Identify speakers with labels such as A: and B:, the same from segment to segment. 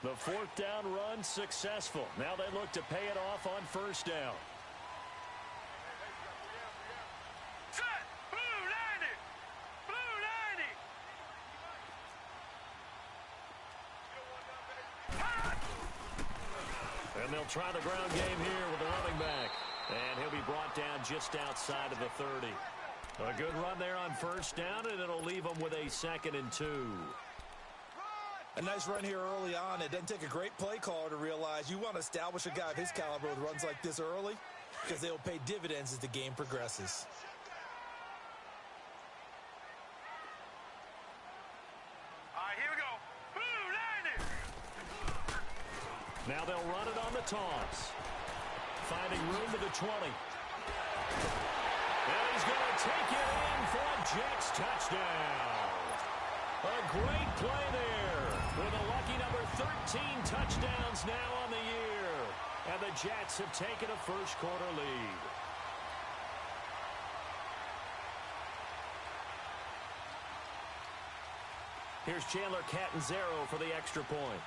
A: The fourth down run successful. Now they look to pay it off on first down.
B: Set! Blue 90! Blue 90!
A: And they'll try the ground game here with the running back. And he'll be brought down just outside of the 30. A good run there on first down, and it'll leave them with a 2nd and 2.
C: A nice run here early on. It doesn't take a great play caller to realize you want to establish a guy of his caliber with runs like this early because they will pay dividends as the game progresses.
B: All right, here we go. Blue 90!
A: Now they'll run it on the toss. Finding room to the 20. And he's going to take it in for a Jets touchdown. A great play there with a lucky number 13 touchdowns now on the year. And the Jets have taken a first-quarter lead. Here's Chandler Catanzaro for the extra point.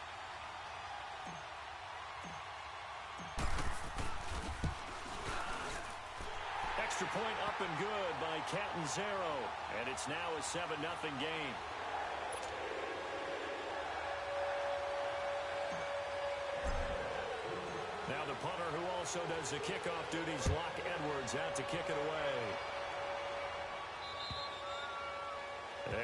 A: Extra point up and good by Catanzaro. And it's now a 7-0 game. Now the punter who also does the kickoff duties, Locke Edwards, out to kick it away.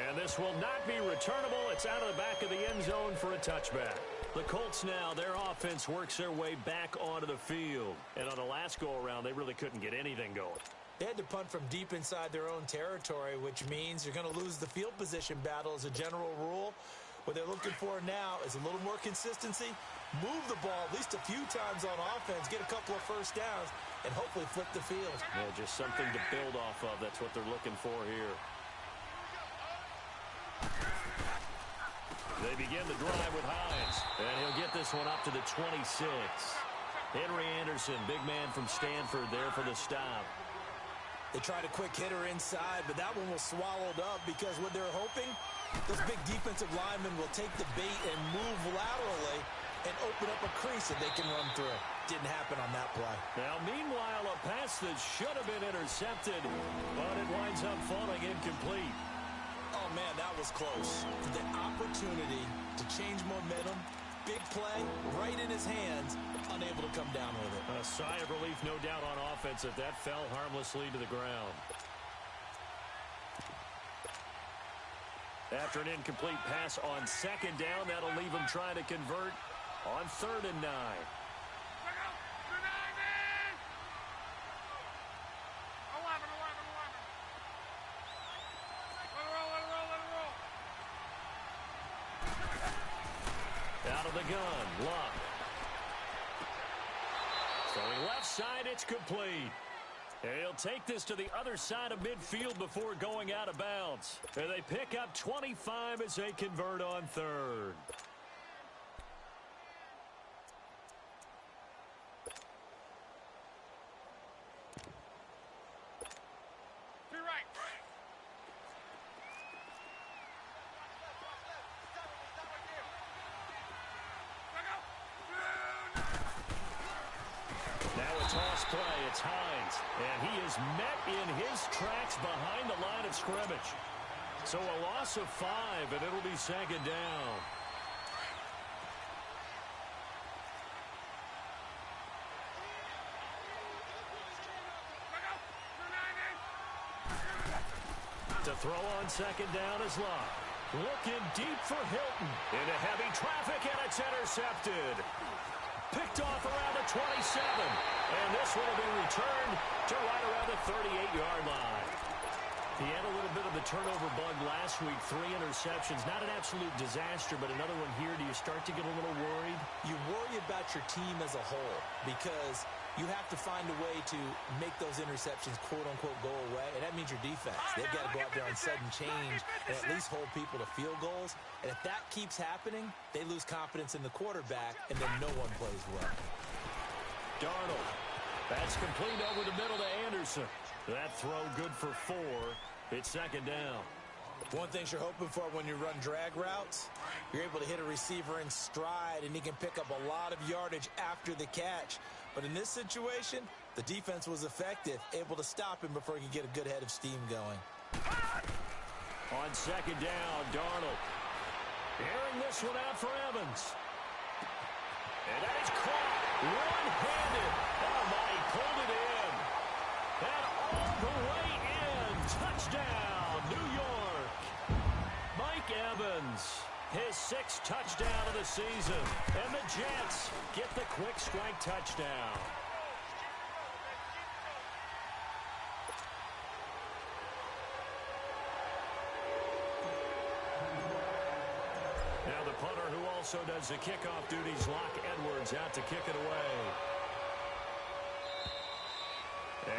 A: And this will not be returnable. It's out of the back of the end zone for a touchback. The Colts now, their offense works their way back onto the field. And on the last go-around, they really couldn't get anything going.
C: They had to punt from deep inside their own territory, which means you're going to lose the field position battle as a general rule. What they're looking for now is a little more consistency, move the ball at least a few times on offense, get a couple of first downs, and hopefully flip the field.
A: Yeah, just something to build off of. That's what they're looking for here. They begin the drive with Hines, and he'll get this one up to the 26. Henry Anderson, big man from Stanford, there for the stop.
C: They tried a quick hitter inside, but that one was swallowed up because what they're hoping, those big defensive linemen will take the bait and move laterally and open up a crease that they can run through. Didn't happen on that play.
A: Now, meanwhile, a pass that should have been intercepted, but it winds up falling incomplete.
C: Oh, man, that was close. The opportunity to change momentum, big play, right in his hands, unable to come down with it.
A: A sigh of relief, no doubt, on offense if that fell harmlessly to the ground. After an incomplete pass on second down, that'll leave him trying to convert on 3rd and 9. Out of the gun, Luck. Throwing left side, it's complete. He'll take this to the other side of midfield before going out of bounds. And they pick up 25 as they convert on 3rd. Play, it's Hines, and he is met in his tracks behind the line of scrimmage. So a loss of 5, and it'll be 2nd down. To throw on 2nd down is Locke. Looking deep for Hilton. Into heavy traffic, and it's intercepted. Picked off around the 27. And this one will be returned to right around the 38-yard line. He had a little bit of the turnover bug last week, 3 interceptions. Not an absolute disaster, but another one here. Do you start to get a little worried?
C: You worry about your team as a whole because you have to find a way to make those interceptions, quote-unquote, go away, and that means your defense. They've got to go out there on sudden change and at least hold people to field goals. And if that keeps happening, they lose confidence in the quarterback, and then no one plays well.
A: Darnold. That's complete over the middle to Anderson. That throw good for 4. It's 2nd down.
C: One thing you're hoping for when you run drag routes, you're able to hit a receiver in stride, and he can pick up a lot of yardage after the catch. But in this situation, the defense was effective, able to stop him before he could get a good head of steam going.
A: On second down, Darnold. Airing this one out for Evans. And that is caught one-handed. Oh, my, he pulled it in. And all the way in. Touchdown, New York. Mike Evans, his 6th touchdown of the season. And the Jets get the quick strike touchdown. Now the punter, who also does the kickoff duties, Locke Edwards, out to kick it away.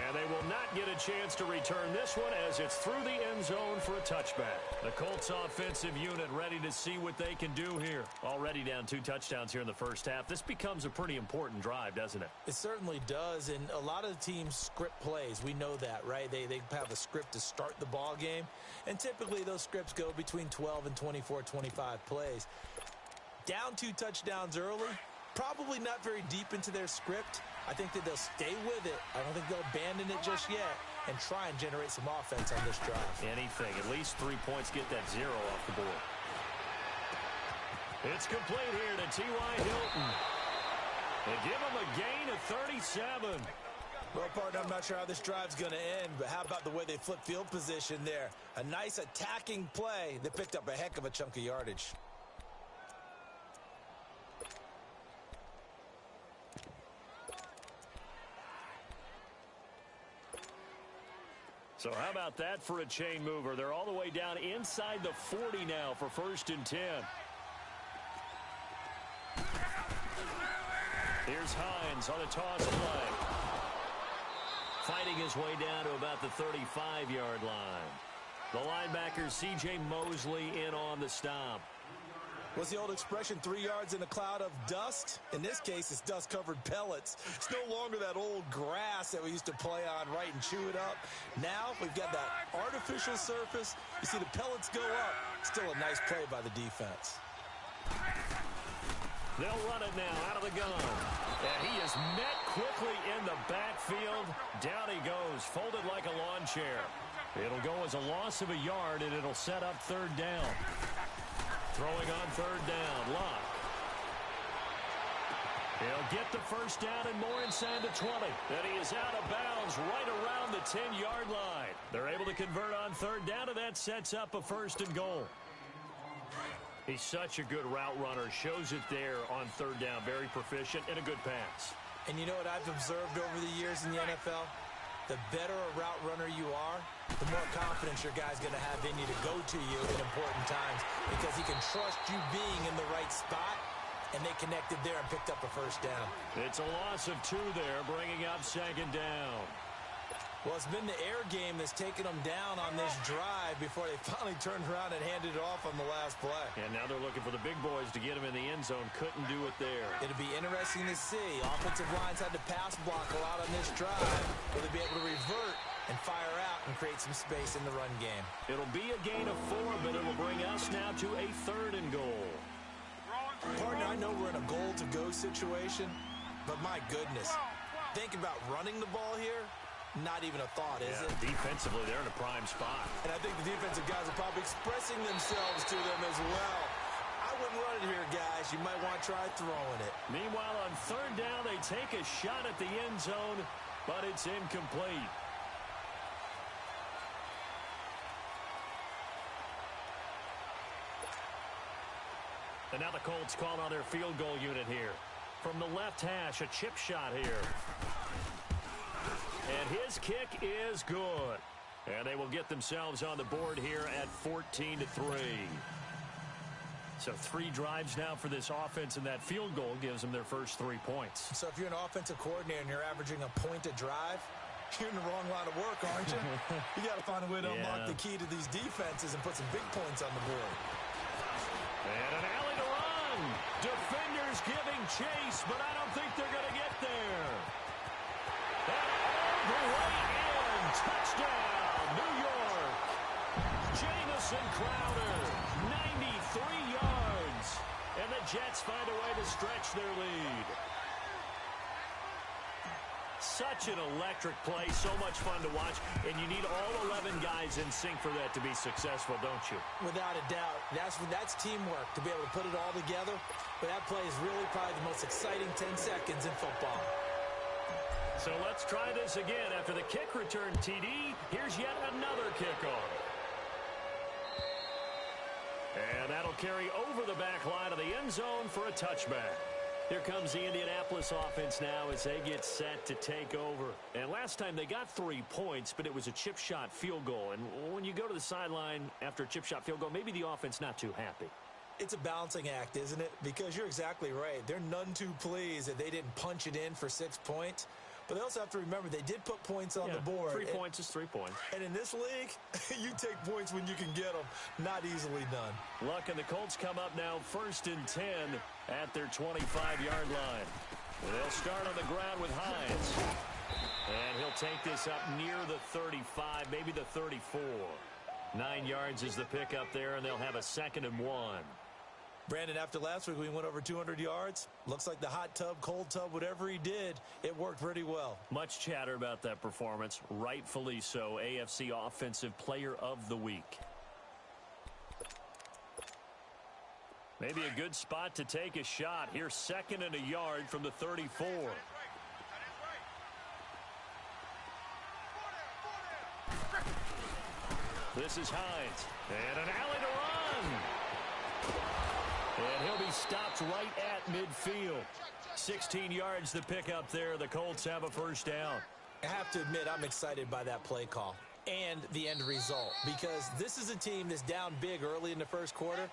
A: And they will not get a chance to return this one as it's through the end zone for a touchback. The Colts offensive unit ready to see what they can do here. Already down 2 touchdowns here in the first half. This becomes a pretty important drive, doesn't it?
C: It certainly does, and a lot of the teams script plays. We know that, right? They have a script to start the ball game, and typically those scripts go between 12 and 24, 25 plays. Down 2 touchdowns early, probably not very deep into their script. I think that they'll stay with it. I don't think they'll abandon it just yet and try and generate some offense on this drive.
A: Anything. At least 3 points, get that 0 off the board. It's complete here to T.Y. Hilton. They give him a gain of 37.
C: Well, partner, I'm not sure how this drive's going to end, but how about the way they flip field position there? A nice attacking play that picked up a heck of a chunk of yardage.
A: So how about that for a chain mover? They're all the way down inside the 40 now for 1st and 10. Here's Hines on a toss play. Fighting his way down to about the 35-yard line. The linebacker C.J. Mosley in on the stop.
C: What's the old expression, 3 yards in a cloud of dust? In this case, it's dust-covered pellets. It's no longer that old grass that we used to play on, right, and chew it up. Now we've got that artificial surface. You see the pellets go up. Still a nice play by the defense.
A: They'll run it now out of the gun. And he is met quickly in the backfield. Down he goes, folded like a lawn chair. It'll go as a loss of a yard, and it'll set up 3rd down. Throwing on 3rd down, Locke. He'll get the 1st down and more inside the 20. And he is out of bounds right around the 10-yard line. They're able to convert on 3rd down, and that sets up a 1st and goal. He's such a good route runner. Shows it there on 3rd down. Very proficient and a good pass.
C: And you know what I've observed over the years in the NFL? The better a route runner you are, the more confidence your guy's going to have in you to go to you in important times because he can trust you being in the right spot, and they connected there and picked up a 1st down.
A: It's a loss of 2 there, bringing up 2nd down.
C: Well, it's been the air game that's taken them down on this drive before they finally turned around and handed it off on the last play.
A: And now they're looking for the big boys to get him in the end zone. Couldn't do it there.
C: It'll be interesting to see. Offensive lines had to pass block a lot on this drive. Will they be able to revert and fire out and create some space in the run game?
A: It'll be a gain of 4, but it will bring us now to a 3rd and goal.
C: Partner, I know we're in a goal-to-go situation, but my goodness, think about running the ball here. Not even a thought, is it?
A: Defensively, they're in a prime spot.
C: And I think the defensive guys are probably expressing themselves to them as well. I wouldn't run it here, guys. You might want to try throwing it.
A: Meanwhile, on 3rd down, they take a shot at the end zone, but it's incomplete. And now the Colts call on their field goal unit here. From the left hash, a chip shot here. And his kick is good. And they will get themselves on the board here at 14-3. So 3 drives now for this offense, and that field goal gives them their first 3 points.
C: So if you're an offensive coordinator and you're averaging a point a drive, you're in the wrong line of work, aren't you? You got to find a way to unlock the key to these defenses and put some big points on the board.
A: And an alley to run. Defenders giving chase, but I don't think they're going to get there. And all the way in. Touchdown, New York. Jamison Crowder, 93 yards. And the Jets find a way to stretch their lead. Such an electric play, so much fun to watch, and you need all 11 guys in sync for that to be successful, don't you?
C: Without a doubt. That's teamwork, to be able to put it all together. But that play is really probably the most exciting 10 seconds in football.
A: So let's try this again. After the kick return TD, here's yet another kickoff. And that'll carry over the back line of the end zone for a touchback. Here comes the Indianapolis offense now as they get set to take over. And last time they got 3 points, but it was a chip shot field goal. And when you go to the sideline after a chip shot field goal, maybe the offense not too happy.
C: It's a balancing act, isn't it? Because you're exactly right. They're none too pleased that they didn't punch it in for 6 points. But they also have to remember they did put points on the board.
A: 3 points is 3 points.
C: And in this league, you take points when you can get them. Not easily done.
A: Luck and the Colts come up now 1st and 10 at their 25-yard line. They'll start on the ground with Hines. And he'll take this up near the 35, maybe the 34. 9 yards is the pickup there, and they'll have a 2nd and 1.
C: Brandon, after last week we went over 200 yards. Looks like the hot tub, cold tub, whatever he did, it worked pretty well.
A: Much chatter about that performance. Rightfully so. AFC Offensive Player of the Week. Maybe a good spot to take a shot. Here's 2nd and a yard from the 34. This is Hines. And an alley to run. And he'll be stopped right at midfield. 16 yards to pick up there. The Colts have a 1st down.
C: I have to admit, I'm excited by that play call and the end result, because this is a team that's down big early in the 1st quarter,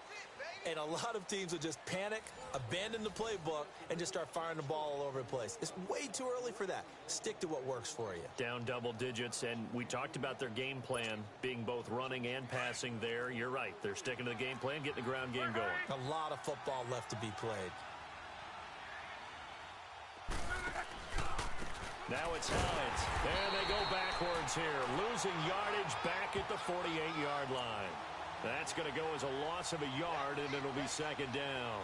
C: and a lot of teams will just panic, abandon the playbook, and just start firing the ball all over the place. It's way too early for that. Stick to what works for you.
A: Down double digits, and we talked about their game plan being both running and passing there. You're right. They're sticking to the game plan, getting the ground game going.
C: A lot of football left to be played.
A: Now it's Hines. And they go backwards here. Losing yardage back at the 48-yard line. That's going to go as a loss of a yard, and it'll be 2nd down.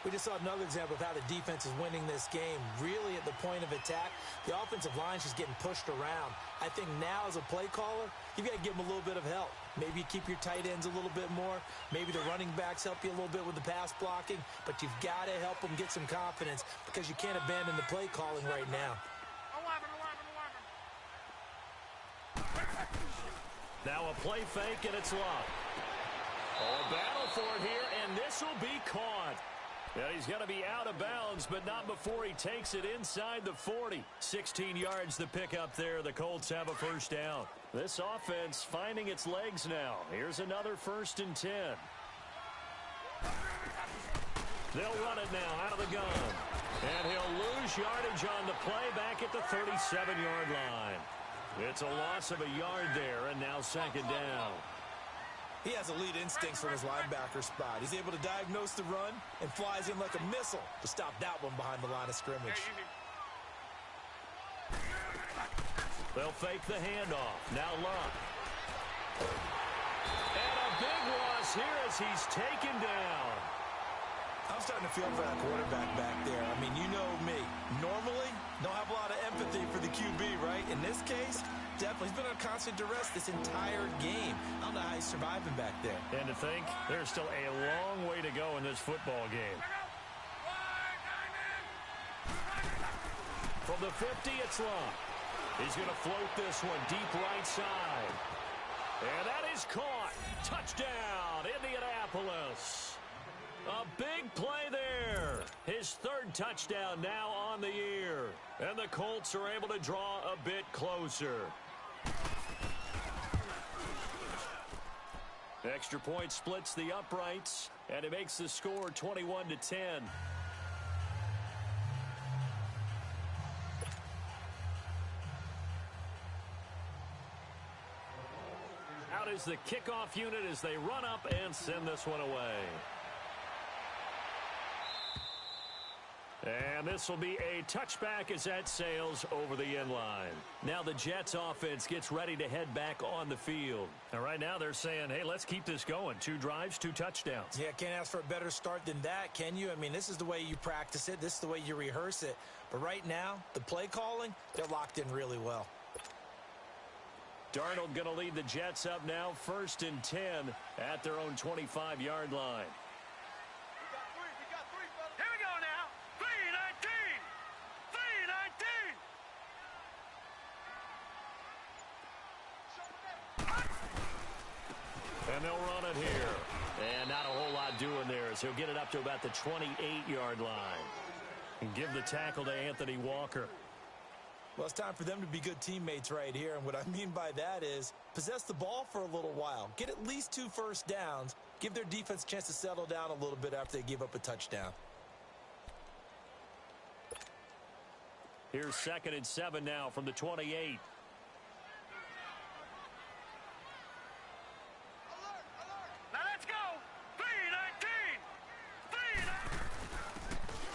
C: We just saw another example of how the defense is winning this game. Really at the point of attack, the offensive line's just getting pushed around. I think now as a play caller, you've got to give them a little bit of help. Maybe you keep your tight ends a little bit more. Maybe the running backs help you a little bit with the pass blocking. But you've got to help them get some confidence, because you can't abandon the play calling right now.
A: Now a play fake, and it's locked. Oh, a battle for it here, and this will be caught. Yeah, he's going to be out of bounds, but not before he takes it inside the 40. 16 yards to pick up there. The Colts have a 1st down. This offense finding its legs now. Here's another 1st and 10. They'll run it now out of the gun. And he'll lose yardage on the play back at the 37-yard line. It's a loss of a yard there, and now 2nd down.
C: He has elite instincts from his linebacker spot. He's able to diagnose the run and flies in like a missile to stop that one behind the line of scrimmage.
A: They'll fake the handoff. Now Luck. And a big loss here as he's taken down.
C: I'm starting to feel for that quarterback back there. I mean, you know me. Normally, don't have a lot of empathy for the QB, right? In this case, definitely. He's been on constant duress this entire game. I don't know how he's surviving back there.
A: And to think, there's still a long way to go in this football game. From the 50, it's Luck. He's going to float this one deep right side. And that is caught. Touchdown, Indianapolis. A big play there. His 3rd touchdown now on the year. And the Colts are able to draw a bit closer. Extra point splits the uprights, and it makes the score 21-10. Out is the kickoff unit as they run up and send this one away. And this will be a touchback as that sails over the end line. Now the Jets offense gets ready to head back on the field. And right now they're saying, hey, let's keep this going. 2 drives, 2 touchdowns.
C: Yeah, can't ask for a better start than that, can you? I mean, this is the way you practice it. This is the way you rehearse it. But right now, the play calling, they're locked in really well.
A: Darnold going to lead the Jets up now, 1st and 10 at their own 25-yard line. And they'll run it here. And not a whole lot doing there as he'll get it up to about the 28-yard line. And give the tackle to Anthony Walker.
C: Well, it's time for them to be good teammates right here. And what I mean by that is possess the ball for a little while. Get at least 2 first downs. Give their defense a chance to settle down a little bit after they give up a touchdown.
A: Here's 2nd and 7 now from the 28.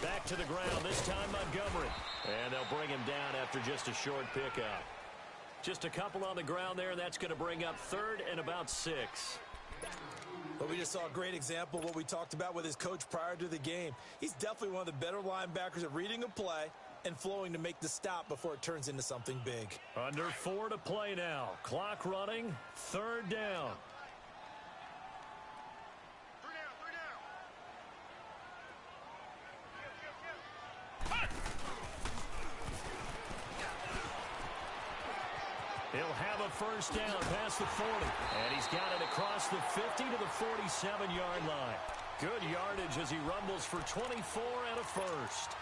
A: Back to the ground, this time Montgomery. And they'll bring him down after just a short pickup. Just a couple on the ground there, and that's going to bring up 3rd and about 6.
C: Well, we just saw a great example of what we talked about with his coach prior to the game. He's definitely one of the better linebackers at reading a play and flowing to make the stop before it turns into something big.
A: Under 4 to play now. Clock running, 3rd down. He'll have a first down past the 40. And he's got it across the 50 to the 47-yard line. Good yardage as he rumbles for 24 and a first.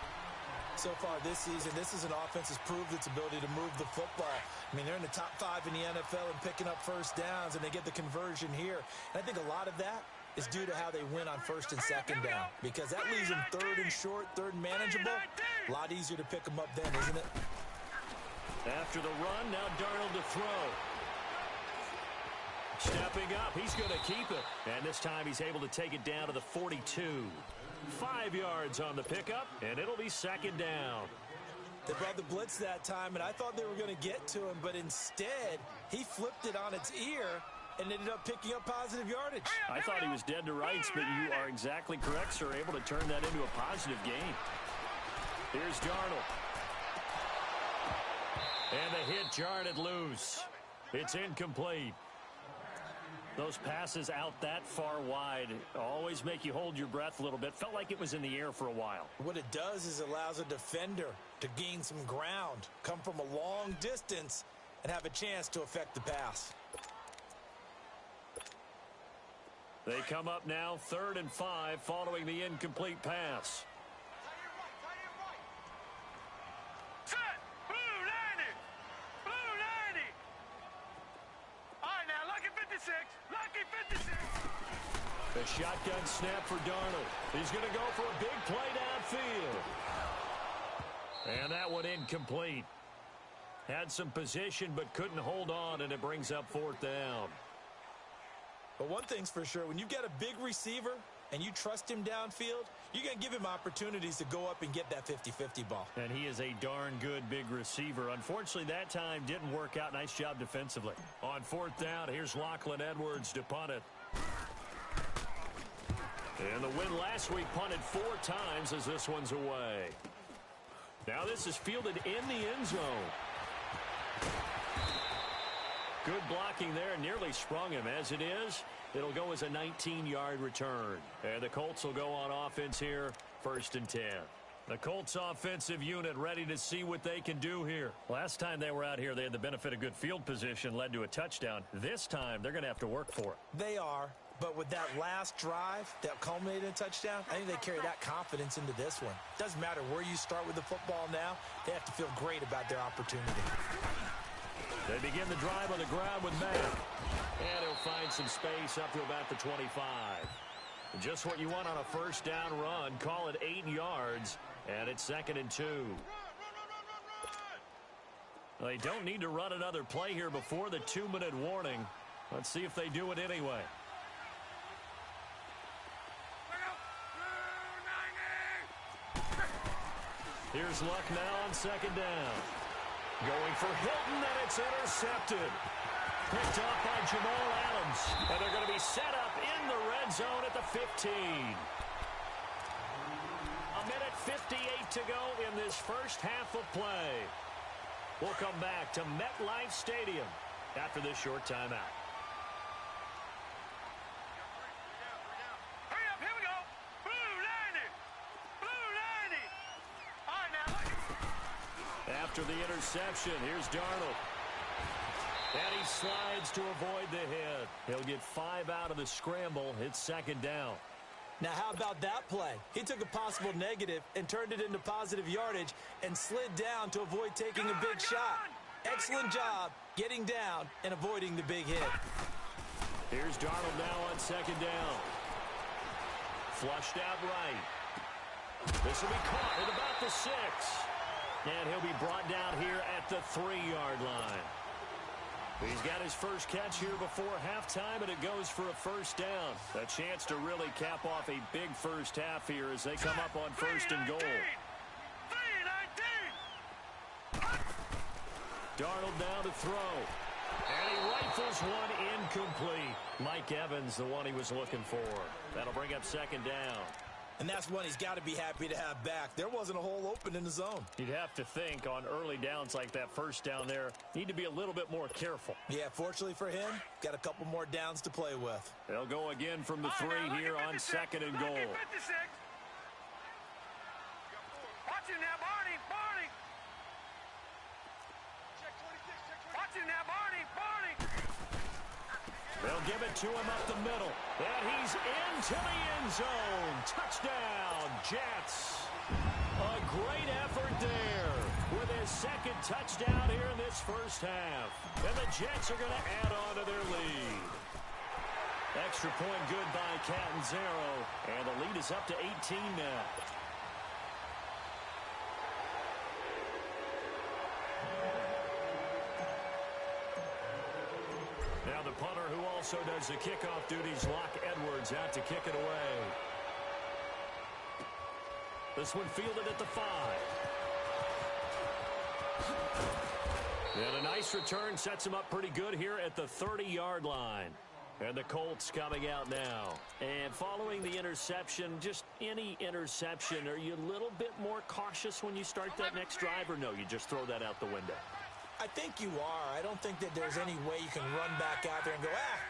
C: So far this season, this is an offense that's proved its ability to move the football. I mean, they're in the top 5 in the NFL and picking up first downs, and they get the conversion here. And I think a lot of that is due to how they win on 1st and 2nd down, because that leaves them 3rd and short, 3rd and manageable. A lot easier to pick them up then, isn't it?
A: After the run, now Darnold to throw. Stepping up, he's going to keep it. And this time he's able to take it down to the 42. 5 yards on the pickup, and it'll be 2nd down.
C: They brought the blitz that time, and I thought they were going to get to him, but instead, he flipped it on its ear and ended up picking up positive yardage.
A: I thought he was dead to rights, but you are exactly correct, sir. Able to turn that into a positive gain. Here's Darnold. And the hit jarred it loose. It's incomplete. Those passes out that far wide always make you hold your breath a little bit. Felt like it was in the air for a while.
C: What it does is allows a defender to gain some ground, come from a long distance, and have a chance to affect the pass.
A: They come up now 3rd and 5 following the incomplete pass. The shotgun snap for Darnold. He's going to go for a big play downfield. And that one incomplete. Had some position but couldn't hold on, and it brings up 4th down.
C: But one thing's for sure, when you've got a big receiver and you trust him downfield, you're going to give him opportunities to go up and get that 50-50 ball.
A: And he is a darn good big receiver. Unfortunately, that time didn't work out. Nice job defensively. On 4th down, here's Lachlan Edwards to punt it. And the win last week punted 4 times as this one's away. Now this is fielded in the end zone. Good blocking there, nearly sprung him. As it is, it'll go as a 19-yard return. And the Colts will go on offense here, 1st and 10. The Colts offensive unit ready to see what they can do here. Last time they were out here, they had the benefit of good field position, led to a touchdown. This time, they're going to have to work for it.
C: They are, but with that last drive that culminated in a touchdown, I think they carry that confidence into this one. Doesn't matter where you start with the football now, they have to feel great about their opportunity.
A: They begin the drive on the ground with Mack. And he'll find some space up to about the 25. Just what you want on a first down run. Call it 8 yards. And it's 2nd and 2. They don't need to run another play here before the 2-minute warning. Let's see if they do it anyway. Here's Luck now on second down. Going for Hilton, and it's intercepted. Picked up by Jamal Adams. And they're going to be set up in the red zone at the 15. A minute 58 to go in this first half of play. We'll come back to MetLife Stadium after this short timeout.
B: Hurry up, here we go. Blue 90. Blue 90. All right, now.
A: After the interception, here's Darnold. And he slides to avoid the hit. He'll get 5 out of the scramble. It's second down.
C: Now, how about that play? He took a possible negative and turned it into positive yardage and slid down to avoid taking a big shot. Excellent job getting down and avoiding the big hit.
A: Here's Darnold now on second down. Flushed out right. This will be caught at about the 6. And he'll be brought down here at the 3-yard line. He's got his first catch here before halftime, and it goes for a first down. A chance to really cap off a big first half here as they come up on first and goal.
B: 3-19.
A: Darnold now to throw. And he rifles one incomplete. Mike Evans, the one he was looking for. That'll bring up second down.
C: And that's one he's got to be happy to have back. There wasn't a hole open in the zone.
A: You'd have to think on early downs like that first down there, need to be a little bit more careful.
C: Yeah, fortunately for him, got a couple more downs to play with.
A: They'll go again from the 3 here on second and goal.
B: Watch him now, Barney. Barney. Watch him now, Barney. Barney.
A: They'll give it to him up the middle. And he's into the end zone. Touchdown, Jets. A great effort there with his second touchdown here in this first half. And the Jets are going to add on to their lead. Extra point good by Catanzaro. And the lead is up to 18 now. Now the punter who also does the kickoff duties, Locke Edwards, out to kick it away. This one fielded at the 5. And a nice return sets him up pretty good here at the 30-yard line. And the Colts coming out now. And following the interception, just any interception, are you a little bit more cautious when you start that next drive, or no, you just throw that out the window?
C: I think you are. I don't think that there's any way you can run back out there and go,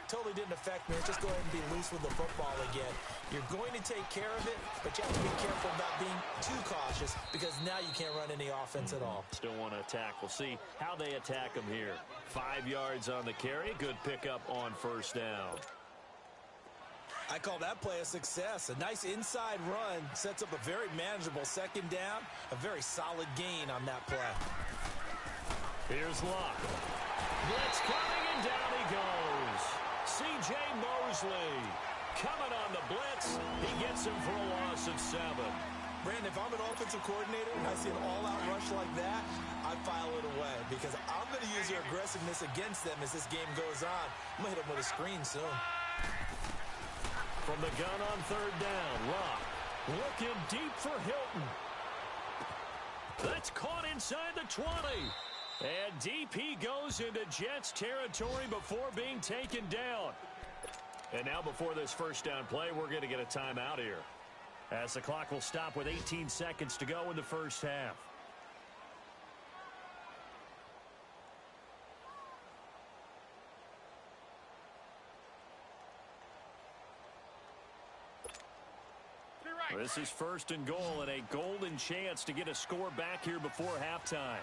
C: totally didn't affect me. Let's just go ahead and be loose with the football again. You're going to take care of it, but you have to be careful about being too cautious because now you can't run any offense at all.
A: Still want to attack. We'll see how they attack him here. 5 yards on the carry. Good pickup on first down.
C: I call that play a success. A nice inside run sets up a very manageable second down. A very solid gain on that play.
A: Here's Luck. Blitz coming, and down he goes. C.J. Mosley coming on the blitz. He gets him for a loss of 7.
C: Brandon, if I'm an offensive coordinator and I see an all-out rush like that, I file it away because I'm going to use your aggressiveness against them as this game goes on. I'm going to hit them with a screen soon.
A: From the gun on third down, Luck looking deep for Hilton. That's caught inside the 20. And deep he goes into Jets territory before being taken down. And now before this first down play, we're going to get a timeout here, as the clock will stop with 18 seconds to go in the first half. This is first and goal and a golden chance to get a score back here before halftime.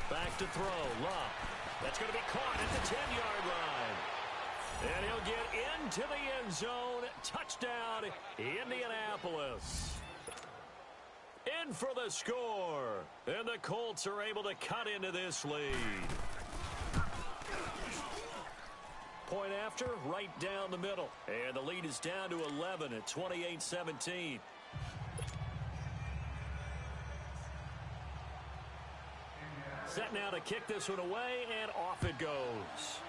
A: Back to throw, Luck. That's going to be caught at the 10-yard line. And he'll get into the end zone. Touchdown, Indianapolis. In for the score. And the Colts are able to cut into this lead. Point after, right down the middle. And the lead is down to 11 at 28-17. Set now to kick this one away, and off it goes.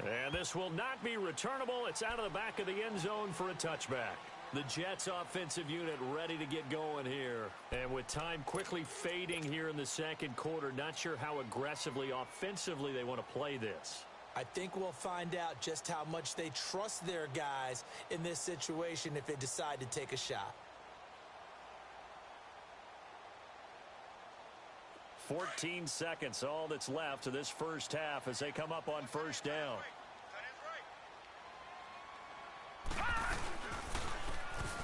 A: And this will not be returnable. It's out of the back of the end zone for a touchback. The Jets offensive unit ready to get going here. And with time quickly fading here in the second quarter, not sure how aggressively, offensively they want to play this.
C: I think we'll find out just how much they trust their guys in this situation if they decide to take a shot.
A: 14 seconds, all that's left of this first half as they come up on first down.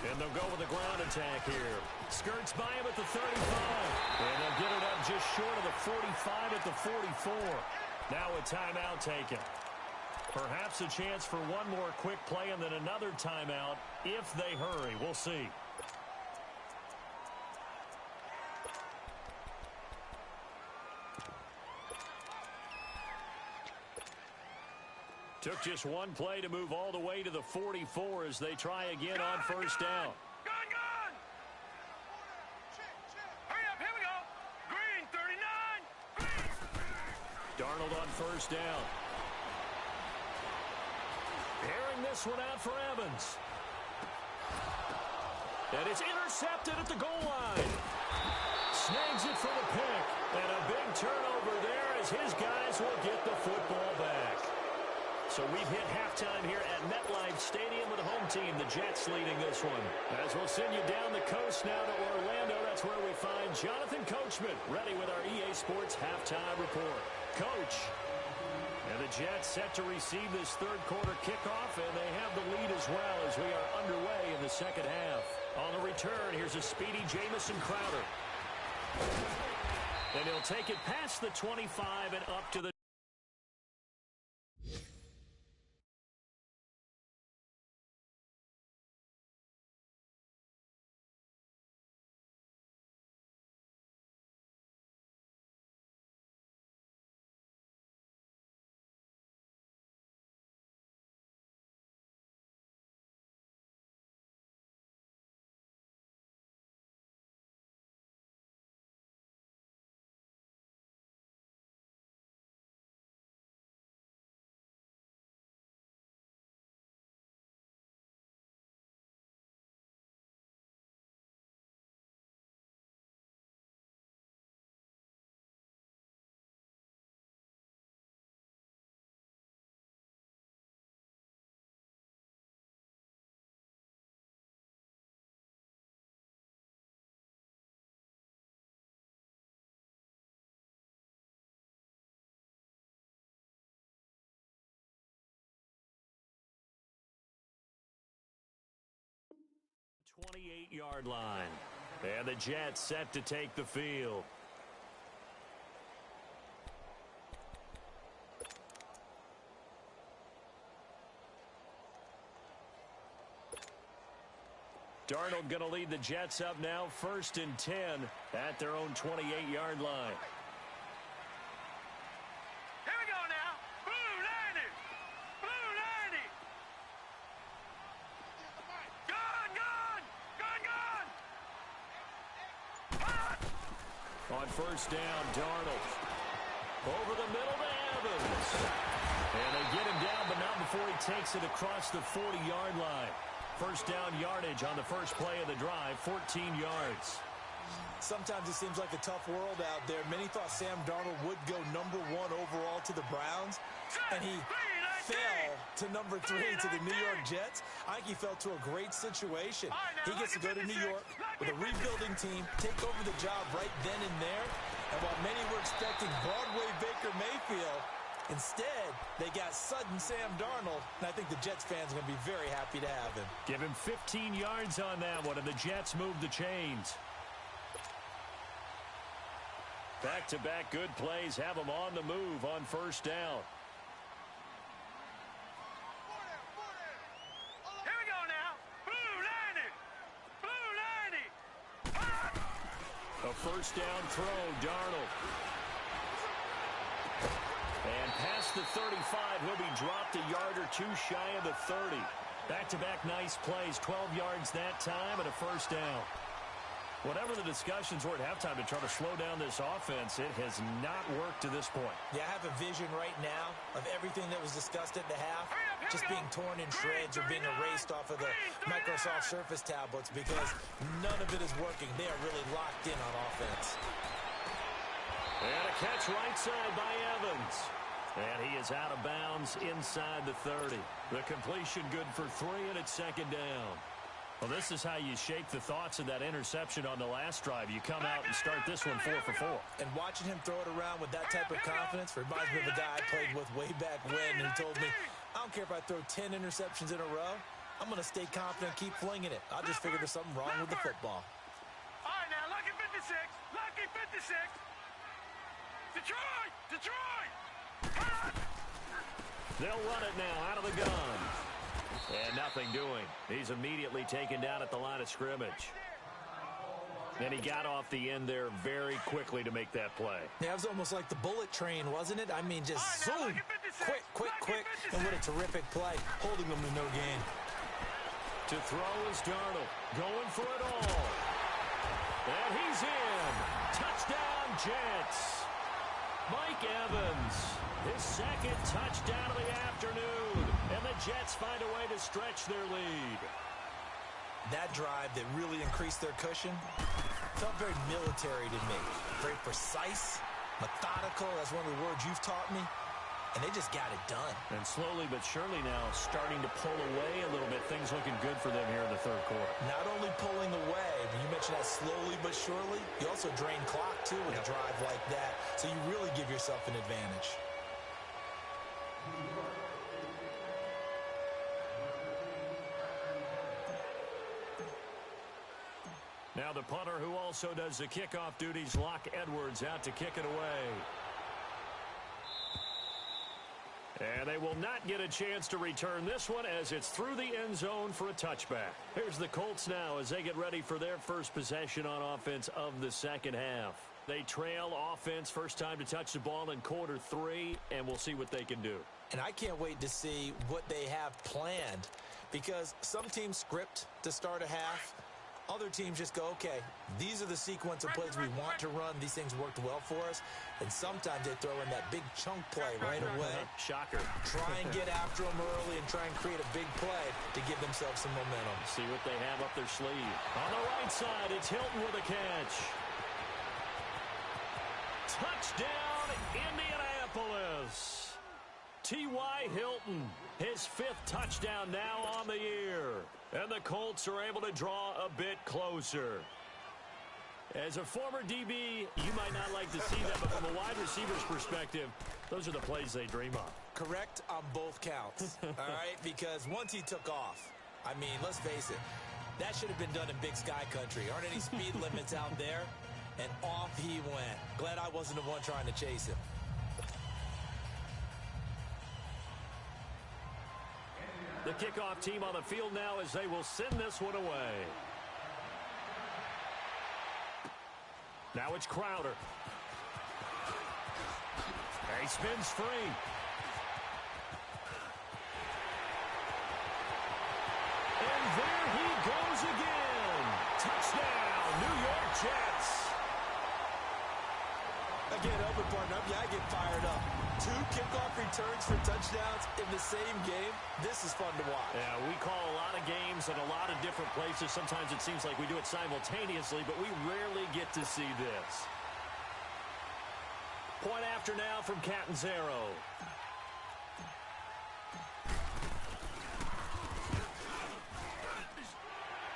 A: And they'll go with the ground attack here. Skirts by him at the 35. And they'll get it up just short of the 45 at the 44. Now a timeout taken. Perhaps a chance for one more quick play and then another timeout if they hurry. We'll see. Took just one play to move all the way to the 44 as they try again on first down.
B: Gone! Hurry up, here we go. Green, 39. Green.
A: Darnold on first down. Airing this one out for Evans. And it's intercepted at the goal line. Snags it for the pick. And a big turnover there as his guys will get the football back. So we've hit halftime here at MetLife Stadium with the home team, the Jets, leading this one. As we'll send you down the coast now to Orlando, that's where we find Jonathan Coachman, ready with our EA Sports halftime report. Coach, and the Jets set to receive this third quarter kickoff, and they have the lead as well as we are underway in the second half. On the return, here's a speedy Jamison Crowder. And he'll take it past the 25 and up to the 28-yard line. And the Jets set to take the field. Darnold going to lead the Jets up now, 1st and 10 at their own 28-yard line.
B: Here we go now. Blue 90. Blue 90. Gone.
A: On first down, Darnold. Over the middle to Evans. And they get him down, but not before he takes it across the 40-yard line. First down yardage on the first play of the drive, 14 yards.
C: Sometimes it seems like a tough world out there. Many thought Sam Darnold would go number 1 overall to the Browns, and he fell to number 3 to the New York Jets. I think he fell to a great situation. He gets to go to New York with a rebuilding team, take over the job right then and there. And while many were expecting Broadway Baker Mayfield, instead, they got sudden Sam Darnold, and I think the Jets fans are going to be very happy to have him.
A: Give him 15 yards on that one, and the Jets move the chains. Back-to-back good plays have them on the move on first down.
B: Here we go now. Blue 90. Blue 90.
A: A first down throw, Darnold. And past the 35, he'll be dropped a yard or two shy of the 30. Back-to-back nice plays, 12 yards that time and a first down. Whatever the discussions were at halftime to try to slow down this offense, it has not worked to this point.
C: Yeah, I have a vision right now of everything that was discussed at the half just being torn in shreds or being erased off of the Microsoft Surface tablets because none of it is working. They are really locked in on offense.
A: And a catch right side by Evans. And he is out of bounds inside the 30. The completion good for 3, and it's second down. Well, this is how you shake the thoughts of that interception on the last drive. You come out and start this one 4 for 4.
C: And watching him throw it around with that type of confidence reminds me of a guy I played with way back when, and he told me, I don't care if I throw 10 interceptions in a row. I'm going to stay confident and keep flinging it. I just figured there's something wrong with the football.
B: All right, now, lucky 56. Lucky 56. Detroit! Detroit!
A: They'll run it now out of the gun. And nothing doing. He's immediately taken down at the line of scrimmage. And he got off the end there very quickly to make that play.
C: Yeah, it was almost like the bullet train, wasn't it? I mean, just zoom, quick, and what a terrific play, holding them to no gain.
A: To throw is Darnold, going for it all. And he's in. Touchdown, Jets. Mike Evans, his second touchdown of the afternoon. And the Jets find a way to stretch their lead.
C: That drive that really increased their cushion felt very military to me. Very precise, methodical. That's one of the words you've taught me. And they just got it done.
A: And slowly but surely now starting to pull away a little bit. Things looking good for them here in the third quarter.
C: Not only pulling away, but you mentioned that slowly but surely. You also drain clock, too, with a drive like that. So you really give yourself an advantage.
A: Now the punter who also does the kickoff duties, Locke Edwards, out to kick it away. And they will not get a chance to return this one as it's through the end zone for a touchback. Here's the Colts now as they get ready for their first possession on offense of the second half. They trail offense first time to touch the ball in quarter 3, and we'll see what they can do.
C: And I can't wait to see what they have planned because some teams script to start a half. Other teams just go, okay, these are the sequence of plays we want to run. These things worked well for us. And sometimes they throw in that big chunk play right away.
A: Shocker.
C: Try and get after them early and try and create a big play to give themselves some momentum.
A: See what they have up their sleeve. On the right side, it's Hilton with a catch. Touchdown, Indianapolis. T.Y. Hilton, his 5th touchdown now on the year. And the Colts are able to draw a bit closer. As a former DB, you might not like to see that, but from a wide receiver's perspective, those are the plays they dream of.
C: Correct on both counts, all right? Because once he took off, I mean, let's face it, that should have been done in Big Sky Country. Aren't any speed limits out there? And off he went. Glad I wasn't the one trying to chase him.
A: The kickoff team on the field now as they will send this one away. Now it's Crowder. He spins free. And there he goes again. Touchdown, New York Jets.
C: Again, open partner up. Yeah, I get fired up. 2 kickoff returns for touchdowns in the same game. This is fun to watch.
A: Yeah, we call a lot of games at a lot of different places. Sometimes it seems like we do it simultaneously, but we rarely get to see this. Point after now from Catanzaro.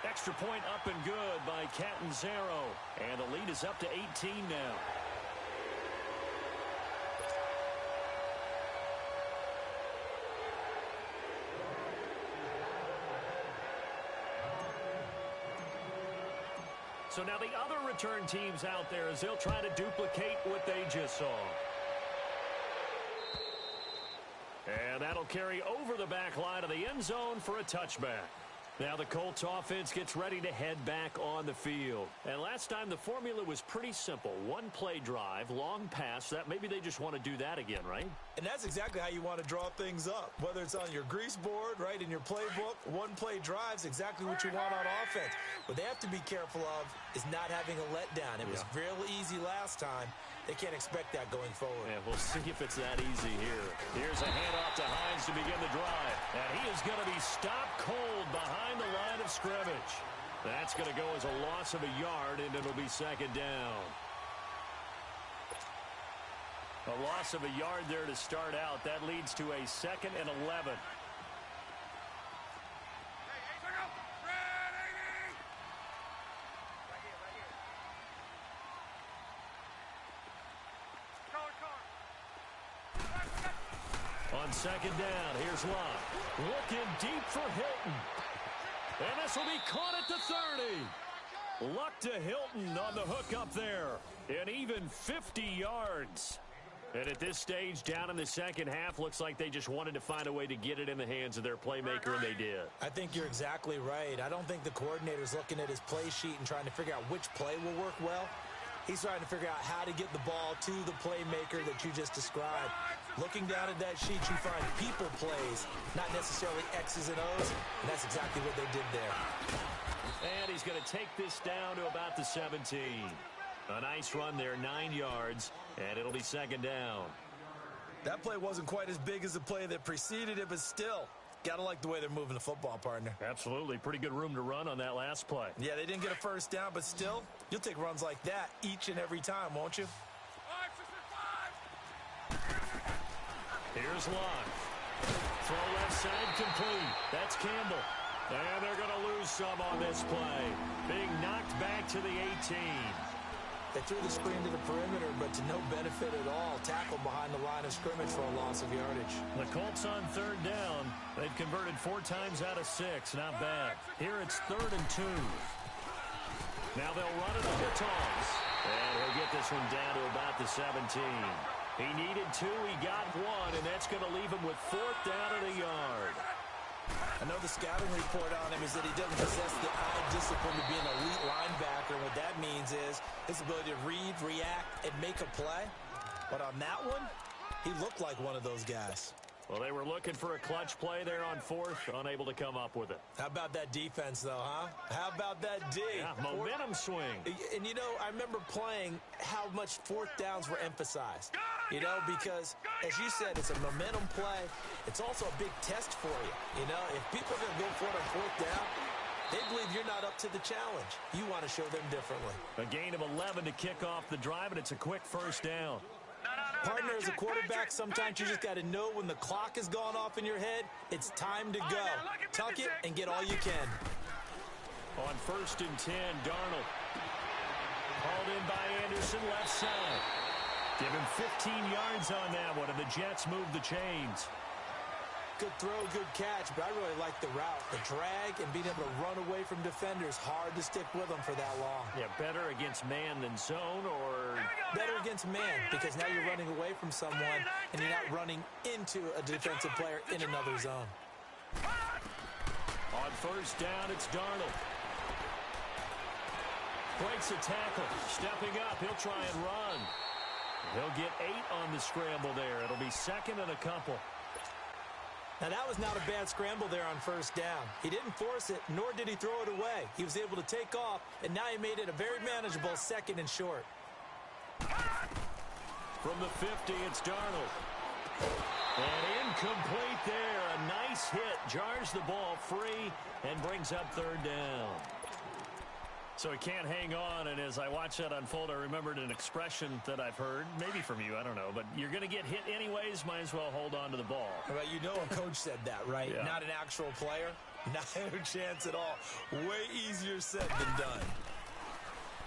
A: Extra point up and good by Catanzaro. And the lead is up to 18 now. So now the other return teams out there as they'll try to duplicate what they just saw. And that'll carry over the back line of the end zone for a touchback. Now the Colts offense gets ready to head back on the field. And last time the formula was pretty simple. One play drive, long pass. That maybe they just want to do that again, right?
C: And that's exactly how you want to draw things up. Whether it's on your grease board, right, in your playbook, one play drive's exactly what you want on offense. What they have to be careful of is not having a letdown. It was real easy last time. They can't expect that going forward.
A: Yeah, we'll see if it's that easy here. Here's a handoff to Hines to begin the drive. And he is going to be stopped cold behind the line of scrimmage. That's going to go as a loss of a yard, and it'll be second down. A loss of a yard there to start out. That leads to a 2nd and 11. On second down, here's Locke. Looking deep for Hilton. And this will be caught at the 30. Luck to Hilton on the hook up there. And even 50 yards. And at this stage, down in the second half, looks like they just wanted to find a way to get it in the hands of their playmaker, and they did.
C: I think you're exactly right. I don't think the coordinator's looking at his play sheet and trying to figure out which play will work well. He's trying to figure out how to get the ball to the playmaker that you just described. Looking down at that sheet, you find people plays, not necessarily X's and O's, and that's exactly what they did there.
A: And he's going to take this down to about the 17. A nice run there, 9 yards, and it'll be second down.
C: That play wasn't quite as big as the play that preceded it, but still, got to like the way they're moving the football, partner.
A: Absolutely. Pretty good room to run on that last play.
C: Yeah, they didn't get a first down, but still, you'll take runs like that each and every time, won't you?
A: Here's Locke. Throw left side complete. That's Campbell. And they're going to lose some on this play. Being knocked back to the 18.
C: They threw the screen to the perimeter, but to no benefit at all. Tackled behind the line of scrimmage for a loss of yardage.
A: The Colts on third down. They've converted 4 times out of 6. Not bad. Here it's 3rd and 2. Now they'll run it on Bertans. And he'll get this one down to about the 17. He needed 2. He got 1. And that's going to leave him with 4th down at a yard.
C: I know the scouting report on him is that he doesn't possess the eye discipline to be an elite linebacker. What that means is his ability to read, react, and make a play. But on that one, he looked like one of those guys.
A: Well, they were looking for a clutch play there on 4th, unable to come up with it.
C: How about that defense, though, huh? How about that D?
A: Yeah, momentum swing.
C: And, you know, I remember playing how much 4th downs were emphasized. You know, because, as you said, it's a momentum play. It's also a big test for you. You know, if people are going to go for it on 4th down, they believe you're not up to the challenge. You want to show them differently.
A: A gain of 11 to kick off the drive, and it's a quick first down.
C: Partner, as a quarterback, sometimes you just got to know when the clock has gone off in your head, it's time to go. Tuck it and get all you can.
A: On 1st and 10, Darnold. Hauled in by Anderson, left side. Give him 15 yards on that one, and the Jets move the chains.
C: Good throw, good catch, but I really like the route. The drag and being able to run away from defenders, hard to stick with them for that long.
A: Yeah, better against man than zone, or...
C: Better against man, because now you're running away from someone, and you're not running into a defensive player in another zone.
A: On 1st down, it's Darnold. Breaks a tackle. Stepping up, he'll try and run. He'll get 8 on the scramble there. It'll be 2nd and a couple.
C: Now, that was not a bad scramble there on 1st down. He didn't force it, nor did he throw it away. He was able to take off, and now he made it a very manageable 2nd and short.
A: From the 50, it's Darnold. And incomplete there. A nice hit. Jars the ball free and brings up 3rd down. So he can't hang on, and as I watch that unfold, I remembered an expression that I've heard, maybe from you, I don't know, but you're going to get hit anyways, might as well hold on to the ball.
C: Well, you know a coach said that, right?
A: Yeah.
C: Not an actual player. Not a chance at all. Way easier said than done.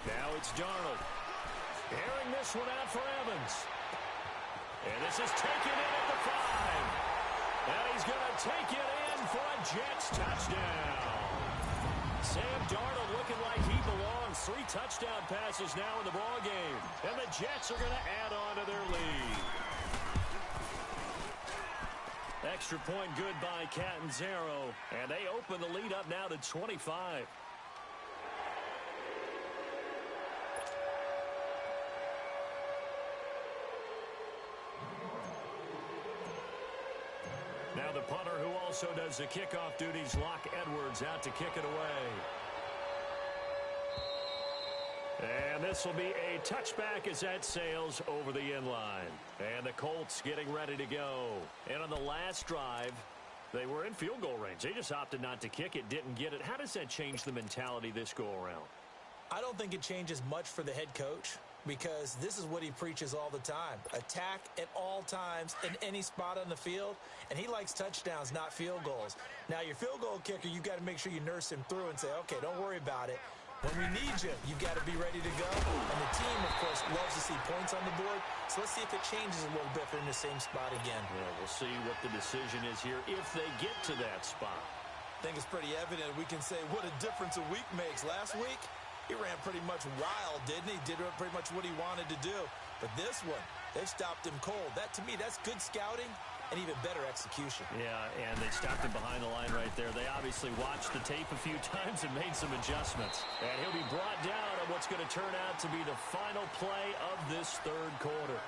A: Now it's Darnold. Airing this one out for Evans. And this is taken in at the 5. And he's going to take it in for a Jets touchdown. Sam Darnold looking like he belongs. 3 touchdown passes now in the ball game. And the Jets are going to add on to their lead. Extra point good by Catanzaro, and they open the lead up now to 25. Now the punter, who also does the kickoff duties, Locke Edwards, out to kick it away. And this will be a touchback as that sails over the end line. And the Colts getting ready to go. And on the last drive, they were in field goal range. They just opted not to kick it, didn't get it. How does that change the mentality this go-around?
C: I don't think it changes much for the head coach, because this is what he preaches all the time. Attack at all times in any spot on the field, and he likes touchdowns, not field goals. Now, your field goal kicker, you've got to make sure you nurse him through and say, okay, don't worry about it. When we need you, you've got to be ready to go. And the team, of course, loves to see points on the board. So let's see if it changes a little bit if they're in the same spot again.
A: Yeah, we'll see what the decision is here if they get to that spot.
C: I think it's pretty evident. We can say what a difference a week makes. Last week, he ran pretty much wild, didn't he? Did pretty much what he wanted to do. But this one, they've stopped him cold. That, to me, that's good scouting and even better execution.
A: Yeah, and they stopped him behind the line right there. They obviously watched the tape a few times and made some adjustments. And he'll be brought down on what's going to turn out to be the final play of this third quarter.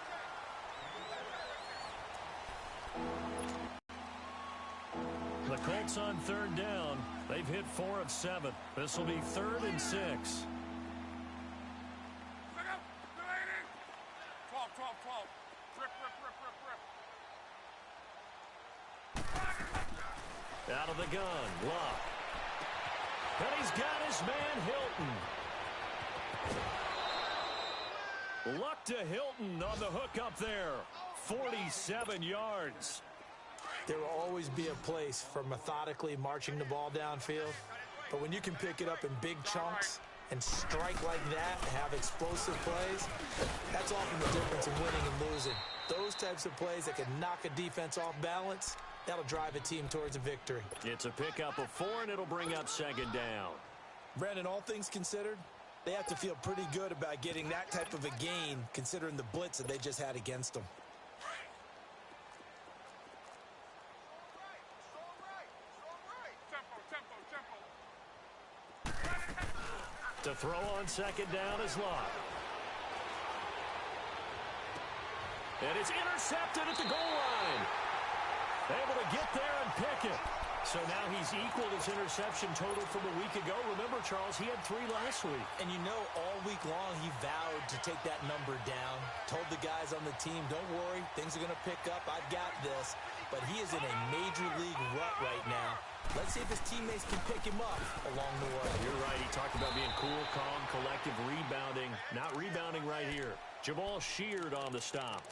A: The Colts on third down. They've hit 4 of 7. This will be 3rd and 6.
B: 12, 12, 12. Rip, rip, rip, rip, rip.
A: Out of the gun, Locke. And he's got his man, Hilton. Luck to Hilton on the hook up there. 47 yards.
C: There will always be a place for methodically marching the ball downfield. But when you can pick it up in big chunks and strike like that, have explosive plays, that's often the difference in winning and losing. Those types of plays that can knock a defense off balance, that'll drive a team towards a victory.
A: It's a pickup of 4, and it'll bring up 2nd down.
C: Brandon, all things considered, they have to feel pretty good about getting that type of a gain, considering the blitz that they just had against them.
A: To throw on 2nd down is Locke. And it's intercepted at the goal line. Able to get there and pick it. So now he's equaled his interception total from a week ago. Remember, Charles, he had 3 last week.
C: And you know, all week long, he vowed to take that number down. Told the guys on the team, don't worry, things are going to pick up. I've got this. But he is in a major league rut right now. Let's see if his teammates can pick him up along the way.
A: You're right. He talked about being cool, calm, collective, rebounding. Not rebounding right here. Jamal Sheard on the stop.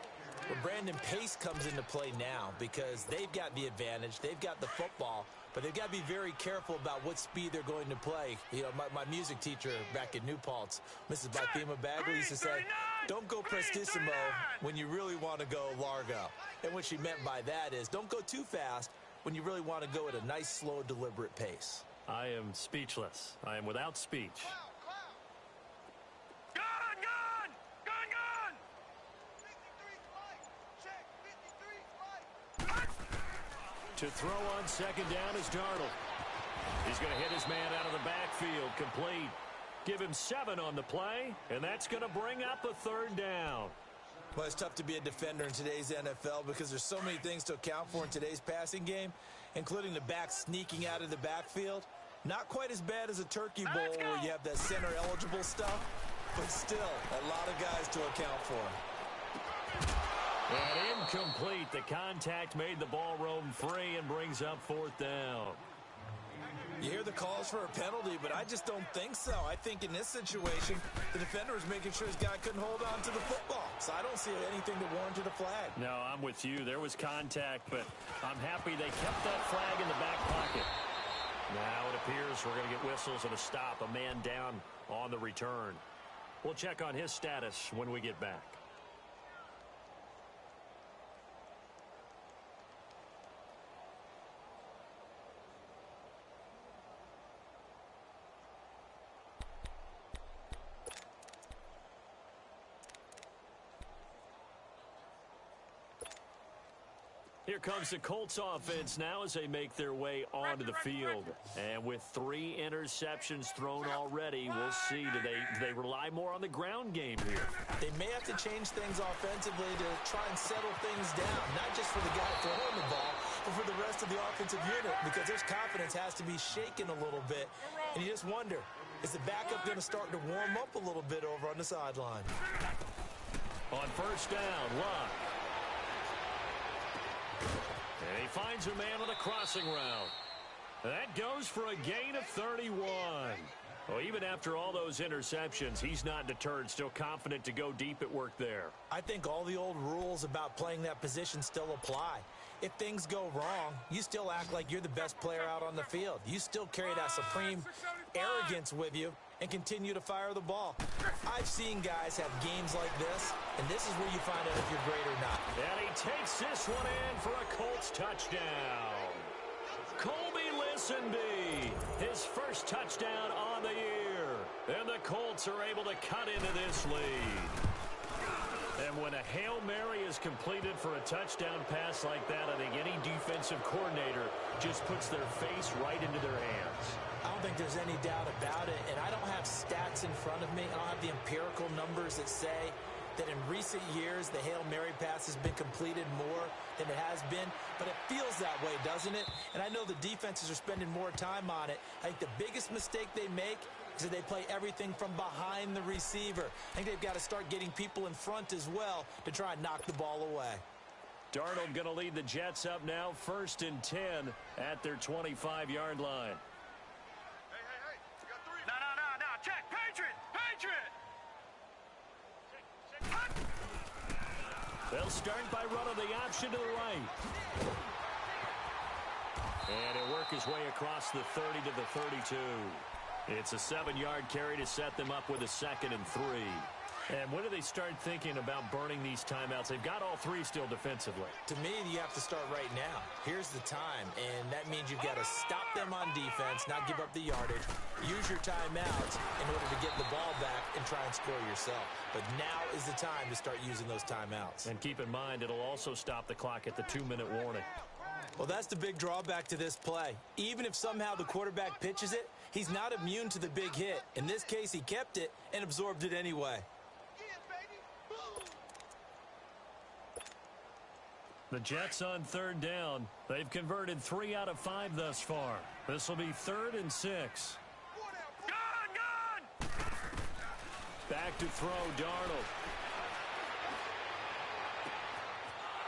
C: Well, Brandon, pace comes into play now because they've got the advantage. They've got the football, but they've got to be very careful about what speed they're going to play. You know, my music teacher back at New Paltz, Mrs. Bithema Bagley, used to say, don't go prestissimo when you really want to go largo. And what she meant by that is don't go too fast when you really want to go at a nice, slow, deliberate pace.
A: I am speechless. I am without speech. To throw on 2nd down is Darnold. He's going to hit his man out of the backfield, complete. Give him 7 on the play, and that's going to bring up a 3rd down.
C: Well, it's tough to be a defender in today's NFL because there's so many things to account for in today's passing game, including the back sneaking out of the backfield. Not quite as bad as a turkey bowl where you have that center-eligible stuff, but still a lot of guys to account for.
A: And incomplete. The contact made the ball roam free and brings up 4th down.
C: You hear the calls for a penalty, but I just don't think so. I think in this situation, the defender was making sure his guy couldn't hold on to the football. So I don't see anything that warranted a flag.
A: No, I'm with you. There was contact, but I'm happy they kept that flag in the back pocket. Now it appears we're going to get whistles and a stop. A man down on the return. We'll check on his status when we get back. Here comes the Colts offense now as they make their way onto the field. And with 3 interceptions thrown already, we'll see. Do they rely more on the ground game here?
C: They may have to change things offensively to try and settle things down, not just for the guy throwing the ball, but for the rest of the offensive unit, because their confidence has to be shaken a little bit. And you just wonder, is the backup going to start to warm up a little bit over on the sideline?
A: On first down, Luck. And he finds a man on a crossing route. That goes for a gain of 31. Well, even after all those interceptions, he's not deterred, still confident to go deep at work there.
C: I think all the old rules about playing that position still apply. If things go wrong, you still act like you're the best player out on the field. You still carry that supreme arrogance with you and continue to fire the ball. I've seen guys have games like this, and this is where you find out if you're great or not.
A: And he takes this one in for a Colts touchdown. Colby Listenby, his first touchdown on the year. And the Colts are able to cut into this lead. And when a Hail Mary is completed for a touchdown pass like that, I think any defensive coordinator just puts their face right into their hands.
C: I don't think there's any doubt about it, and I don't have stats in front of me. I don't have the empirical numbers that say that in recent years the Hail Mary pass has been completed more than it has been, but it feels that way, doesn't it? And I know the defenses are spending more time on it. I think the biggest mistake they make is that they play everything from behind the receiver. I think they've got to start getting people in front as well to try and knock the ball away.
A: Darnold going to lead the Jets up now, 1st and 10 at their 25-yard line.
B: Hey. You got 3. No. Check. Patriot.
A: They'll start by running the option to the right. And he'll work his way across the 30 to the 32. It's a 7-yard carry to set them up with a 2nd and 3. And when do they start thinking about burning these timeouts? They've got all 3 still defensively.
C: To me, you have to start right now. Here's the time, and that means you've got to stop them on defense, not give up the yardage, use your timeouts in order to get the ball back and try and score yourself. But now is the time to start using those timeouts. And
A: keep in mind, it'll also stop the clock at the 2-minute warning.
C: Well, that's the big drawback to this play. Even if somehow the quarterback pitches it, he's not immune to the big hit. In this case, he kept it and absorbed it anyway.
A: The Jets on 3rd down. They've converted 3 out of 5 thus far. This will be 3rd and 6.
B: Gone!
A: Back to throw, Darnold.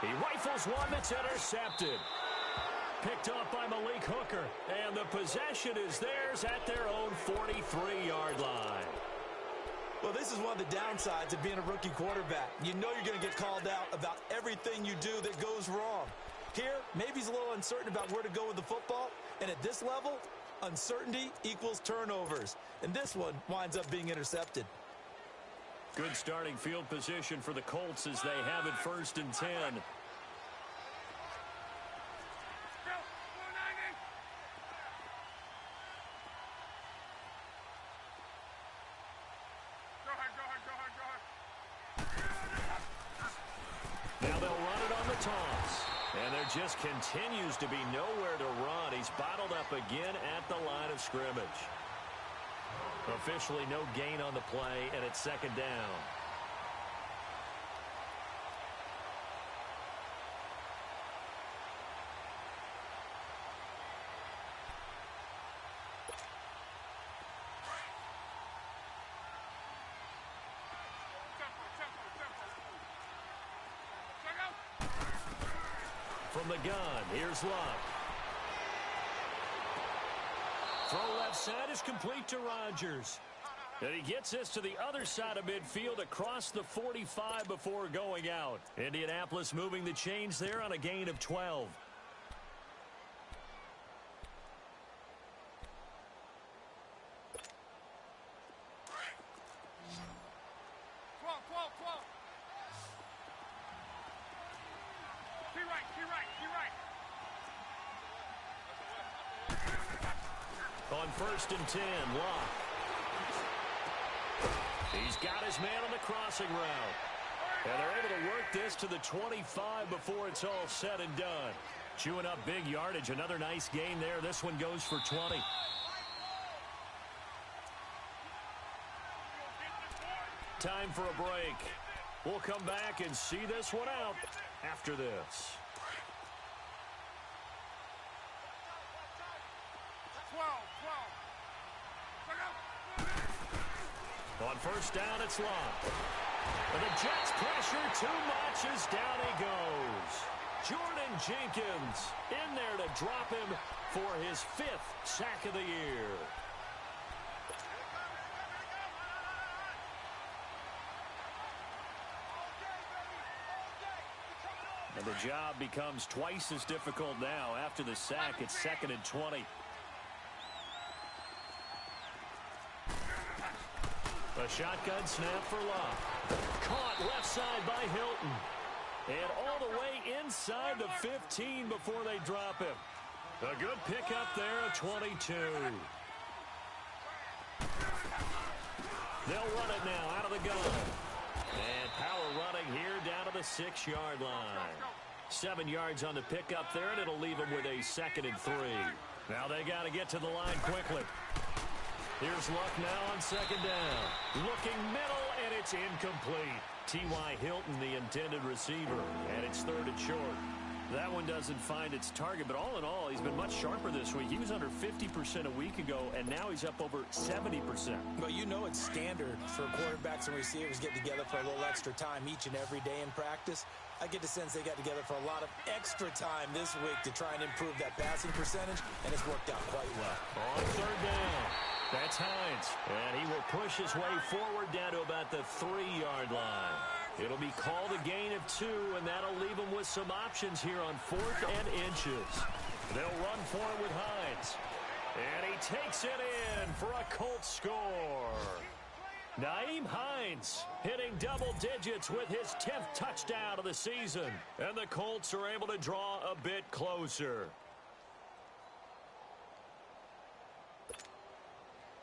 A: He rifles one that's intercepted. Picked off by Malik Hooker. And the possession is theirs at their own 43-yard line.
C: Well, this is one of the downsides of being a rookie quarterback. You know you're going to get called out about everything you do that goes wrong. Here, maybe he's a little uncertain about where to go with the football. And at this level, uncertainty equals turnovers. And this one winds up being intercepted.
A: Good starting field position for the Colts as they have it 1st and 10. Now they'll run it on the toss. And there just continues to be nowhere to run. He's bottled up again at the line of scrimmage. Officially no gain on the play, and it's 2nd down. From the gun, here's Luck. Throw left side is complete to Rodgers. And he gets this to the other side of midfield across the 45 before going out. Indianapolis moving the chains there on a gain of 12. On 1st and 10, Luck. He's got his man on the crossing route. And they're able to work this to the 25 before it's all said and done. Chewing up big yardage. Another nice gain there. This one goes for 20. Time for a break. We'll come back and see this one out after this.
B: 12.
A: On first down, it's Locke. And the Jets pressure too much as down he goes. Jordan Jenkins in there to drop him for his 5th sack of the year. And the job becomes twice as difficult now. After the sack, it's 2nd and 20. A shotgun snap for Locke. Caught left side by Hilton. And all the way inside the 15 before they drop him. A good pickup there at 22. They'll run it now out of the gun. And power running here down to the 6-yard line. 7 yards on the pickup there, and it'll leave them with a 2nd and 3. Now they got to get to the line quickly. Here's Luck now on 2nd down. Looking middle, and it's incomplete. T.Y. Hilton, the intended receiver, and it's 3rd and short. That one doesn't find its target, but all in all, he's been much sharper this week. He was under 50% a week ago, and now he's up over 70%.
C: Well, you know it's standard for quarterbacks and receivers get together for a little extra time each and every day in practice. I get the sense they got together for a lot of extra time this week to try and improve that passing percentage, and it's worked out quite well.
A: On 3rd down, that's Hines, and he will push his way forward down to about the 3-yard line. It'll be called a gain of 2, and that'll leave them with some options here on 4th and inches. They'll run for it with Hines. And he takes it in for a Colts score. Nyheim Hines hitting double digits with his 10th touchdown of the season. And the Colts are able to draw a bit closer.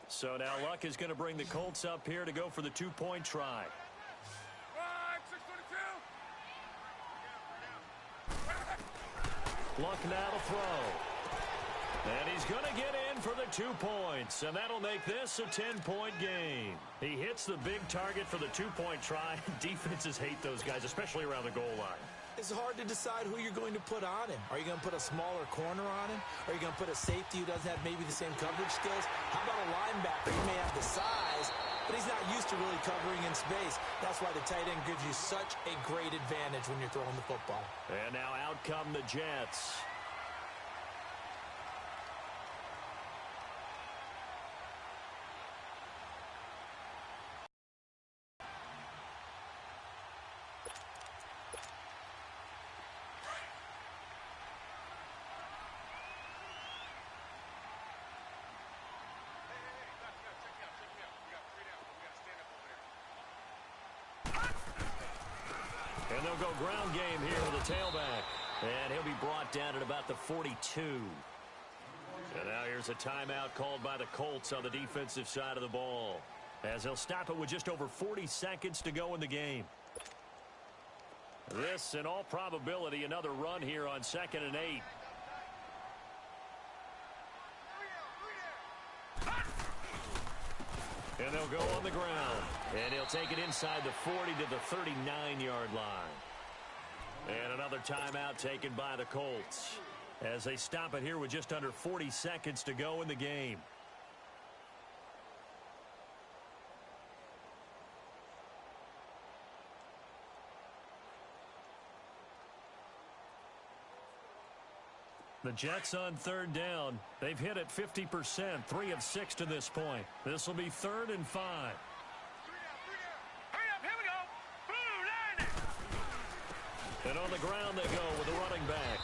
A: So now Luck is going to bring the Colts up here to go for the 2-point try. Luck now to throw. And he's going to get in for the 2 points. And that'll make this a 10-point game. He hits the big target for the 2-point try. Defenses hate those guys, especially around the goal line.
C: It's hard to decide who you're going to put on him. Are you going to put a smaller corner on him? Are you going to put a safety who doesn't have maybe the same coverage skills? How about a linebacker? He may have the size, but he's not used to really covering in space. That's why the tight end gives you such a great advantage when you're throwing the football.
A: And now out come the Jets. And they'll go ground game here with the tailback. And he'll be brought down at about the 42. And now here's a timeout called by the Colts on the defensive side of the ball, as they'll stop it with just over 40 seconds to go in the game. This, in all probability, another run here on 2nd and 8. And they'll go on the ground. And he'll take it inside the 40 to the 39-yard line. And another timeout taken by the Colts, as they stop it here with just under 40 seconds to go in the game. The Jets on 3rd down. They've hit it 50%, 3 of 6 to this point. This will be 3rd and 5.
B: Hurry up, here we go. Blue line it.
A: And on the ground they go with the running back.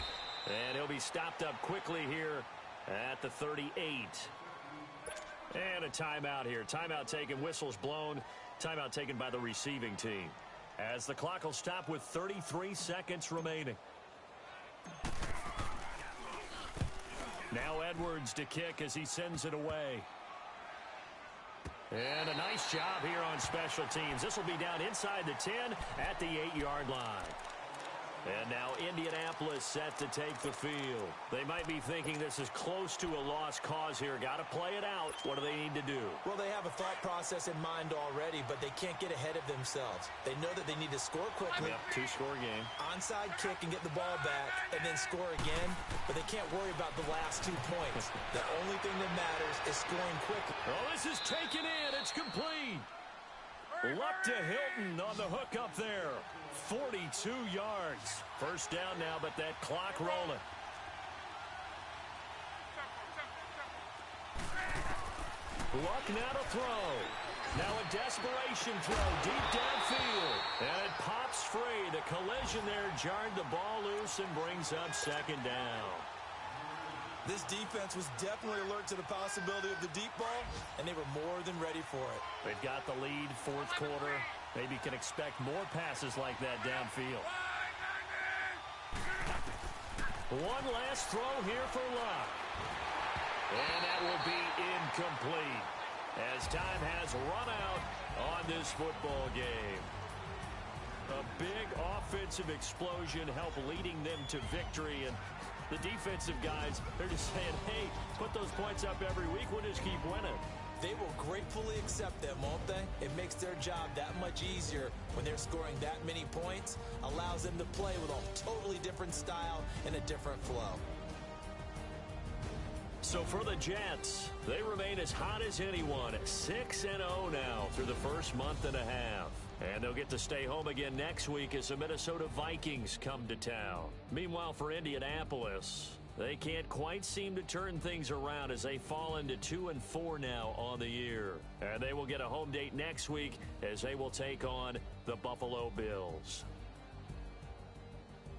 A: And he'll be stopped up quickly here at the 38. And a timeout here. Timeout taken, whistles blown. Timeout taken by the receiving team, as the clock will stop with 33 seconds remaining. Now Edwards to kick as he sends it away. And a nice job here on special teams. This will be down inside the 10 at the 8-yard line. And now Indianapolis set to take the field. They might be thinking this is close to a lost cause here. Got to play it out. What do they need to do?
C: Well, they have a thought process in mind already, but they can't get ahead of themselves. They know that they need to score quickly.
A: Yep, two-score game.
C: Onside kick and get the ball back and then score again, but they can't worry about the last 2 points. The only thing that matters is scoring quickly.
A: Oh, this is taken in. It's complete. Luck to Hilton on the hook up there. 42 yards. First down now, but that clock rolling. Luck now to throw. Now a desperation throw deep downfield. And it pops free. The collision there jarred the ball loose and brings up second down.
C: This defense was definitely alert to the possibility of the deep ball, and they were more than ready for it.
A: They've got the lead, fourth quarter. Maybe can expect more passes like that downfield. One last throw here for Luck. And that will be incomplete as time has run out on this football game. A big offensive explosion helped leading them to victory, and the defensive guys, they're just saying, hey, put those points up every week. We'll just keep winning.
C: They will gratefully accept them, won't they? It makes their job that much easier when they're scoring that many points, allows them to play with a totally different style and a different flow.
A: So for the Jets, they remain as hot as anyone, 6-0 now through the first month and a half. And they'll get to stay home again next week as the Minnesota Vikings come to town. Meanwhile, for Indianapolis, they can't quite seem to turn things around as they fall into 2-4 now on the year. And they will get a home date next week as they will take on the Buffalo Bills.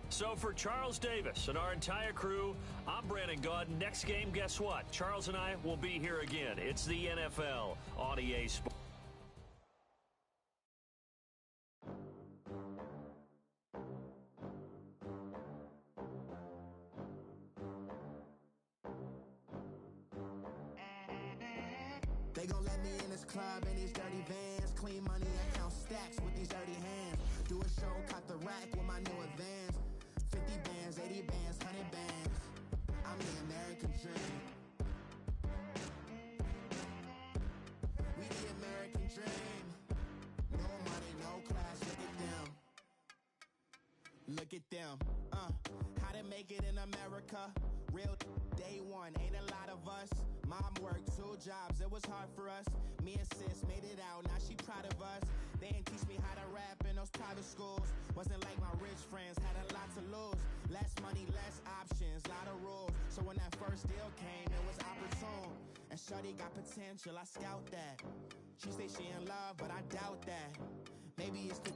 A: So for Charles Davis and our entire crew, I'm Brandon Gaudin. Next game, guess what? Charles and I will be here again. It's the NFL on EA Sports.
D: They gon' let me in this club in these dirty vans. Clean money, I count stacks with these dirty hands. Do a show, cut the rack with my new advance. 50 bands, 80 bands, 100 bands. I'm the American dream. We the American dream. No money, no class, look at them. Look at them, how to make it in America. Real day one, ain't a lot of us. Mom worked 2 jobs, it was hard for us. Me and sis made it out, now she proud of us. They didn't teach me how to rap in those private schools. Wasn't like my rich friends, had a lot to lose. Less money, less options, lot of rules. So when that first deal came, it was opportune. And shorty got potential, I scout that. She say she in love, but I doubt that. Maybe it's the